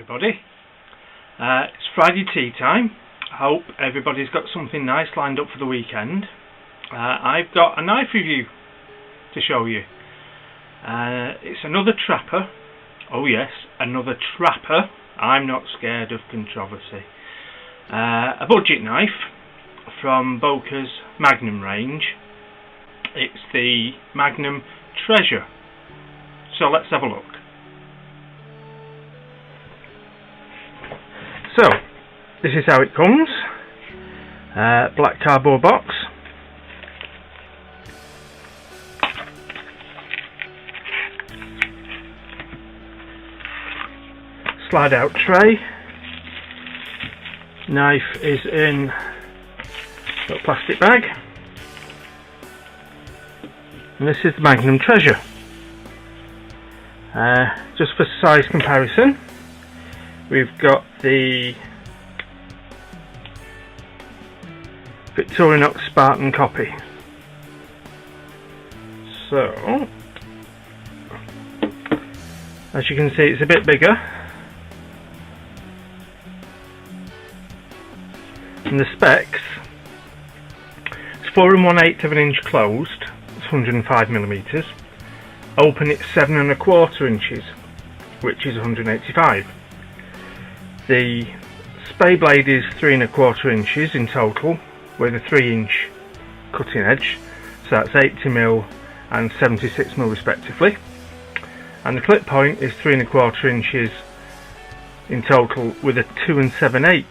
everybody. It's Friday tea time. I hope everybody's got something nice lined up for the weekend. I've got a knife review to show you. It's another trapper. Oh yes, another trapper. I'm not scared of controversy. A budget knife from Boca's Magnum range. It's the Magnum Treasure. So let's have a look. So, this is how it comes. Black cardboard box. Slide out tray. Knife is in a plastic bag. And this is the Magnum Treasure. Just for size comparison, we've got the Victorinox Spartan copy. So, as you can see, it's a bit bigger. And the specs, it's 4 1/8 of an inch closed, it's 105mm. Open, it's 7 1/4 inches, which is 185. The spay blade is 3 1/4 inches in total, with a 3-inch cutting edge, so that's 80mm and 76mm respectively. And the clip point is 3 1/4 inches in total, with a 2 7/8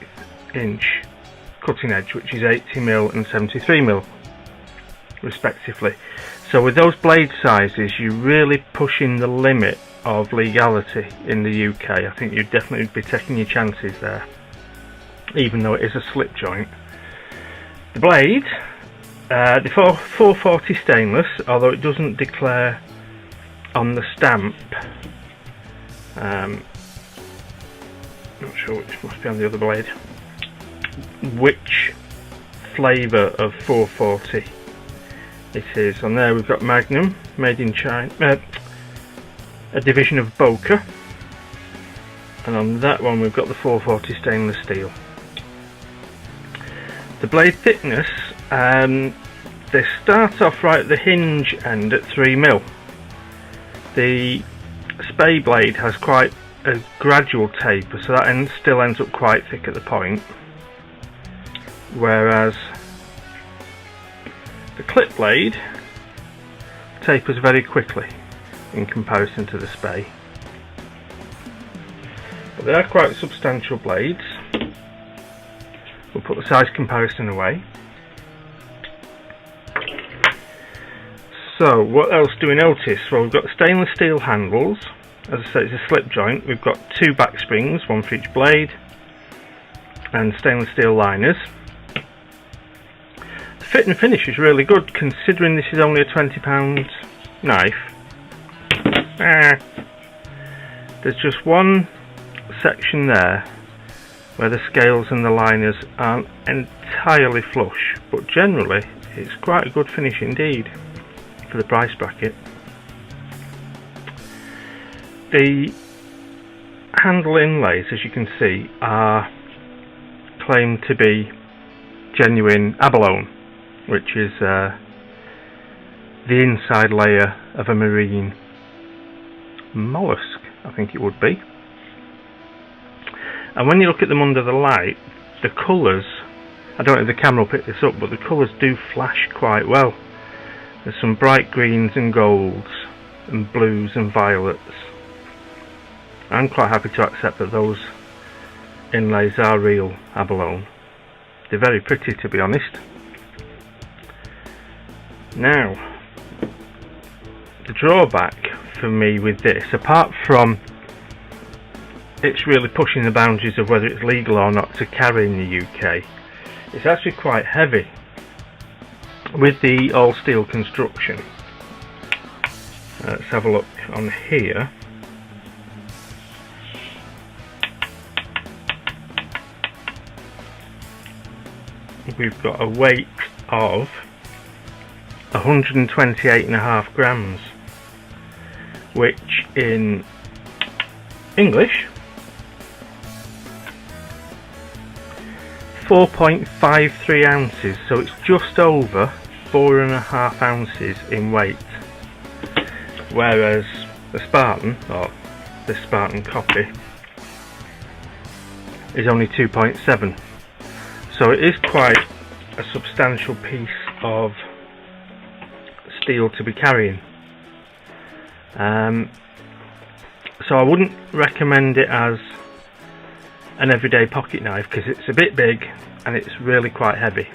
inch cutting edge, which is 80mm and 73mm respectively. So with those blade sizes, you're really pushing the limit of legality in the UK. I think you'd definitely be taking your chances there, even though it is a slip joint. The blade, the 440 stainless, although it doesn't declare on the stamp. Not sure which must be on the other blade. Which flavour of 440 it is. On there we've got Magnum, made in China, a division of Boca, and on that one we've got the 440 stainless steel. The blade thickness, they start off right at the hinge end at 3mm. The spay blade has quite a gradual taper, so that still ends up quite thick at the point, whereas the clip blade tapers very quickly in comparison to the spay. But they are quite substantial blades. We'll put the size comparison away. So what else do we notice? Well, we've got stainless steel handles. As I said, it's a slip joint. We've got 2 back springs, 1 for each blade, and stainless steel liners. The fit and finish is really good, considering this is only a £20 knife. There's just one section there where the scales and the liners aren't entirely flush, but generally it's quite a good finish indeed for the price bracket. The handle inlays, as you can see, are claimed to be genuine abalone, which is the inside layer of a marine mollusk, I think it would be. And when you look at them under the light, the colours, I don't know if the camera will pick this up, but the colours do flash quite well. There's some bright greens and golds and blues and violets. I'm quite happy to accept that those inlays are real abalone. They're very pretty, to be honest. Now, the drawback for me with this, apart from it's really pushing the boundaries of whether it's legal or not to carry in the UK, it's actually quite heavy with the all steel construction. Let's have a look on here. We've got a weight of 128.5 grams, which in English 4.53 ounces, so it's just over 4.5 ounces in weight, whereas the Spartan, or the Spartan copy, is only 2.7. So it is quite a substantial piece of steel to be carrying. So I wouldn't recommend it as an everyday pocket knife because it's a bit big and it's really quite heavy.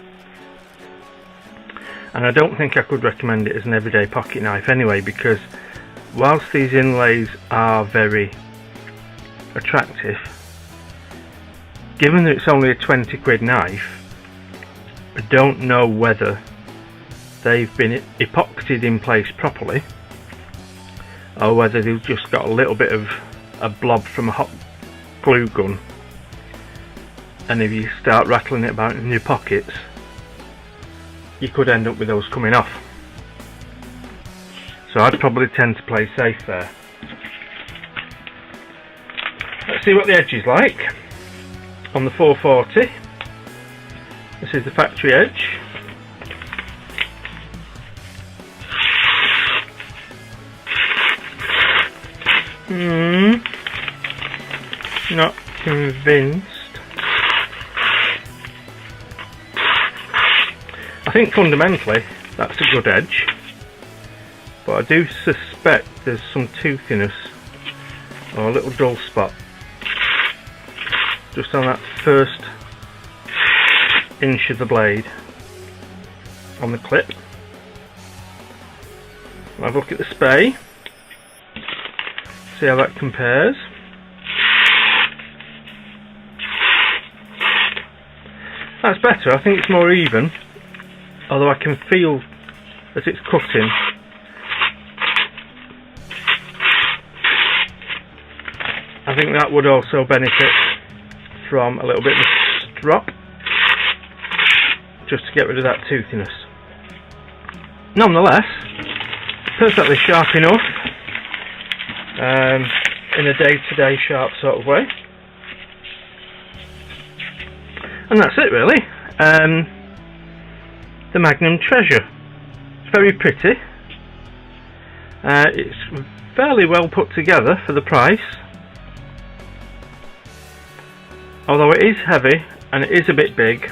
And I don't think I could recommend it as an everyday pocket knife anyway, because whilst these inlays are very attractive, given that it's only a 20 quid knife, I don't know whether they've been epoxied in place properly or whether they've just got a little bit of a blob from a hot glue gun, and if you start rattling it about in your pockets you could end up with those coming off. So I'd probably tend to play safe there. Let's see what the edge is like on the 440. This is the factory edge. Not convinced. I think fundamentally that's a good edge, but I do suspect there's some toothiness or a little dull spot just on that first inch of the blade on the clip. I'll have a look at the spay, see how that compares. That's better, I think it's more even, although I can feel as it's cutting I think that would also benefit from a little bit of a strop, just to get rid of that toothiness. Nonetheless, perfectly sharp enough, in a day-to-day sharp sort of way. And that's it really. The Magnum Treasure. It's very pretty. It's fairly well put together for the price. Although it is heavy and it is a bit big,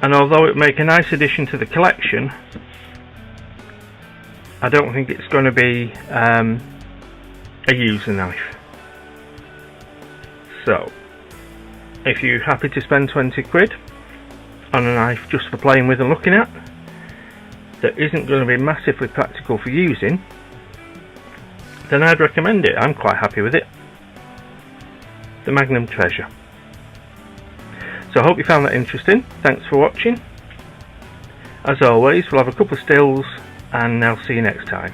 and although it would make a nice addition to the collection, I don't think it's going to be a user knife. So if you're happy to spend 20 quid on a knife just for playing with and looking at, that isn't going to be massively practical for using, then I'd recommend it. I'm quite happy with it. The Magnum Treasure. So I hope you found that interesting. Thanks for watching. As always, we'll have a couple of stills and I'll see you next time.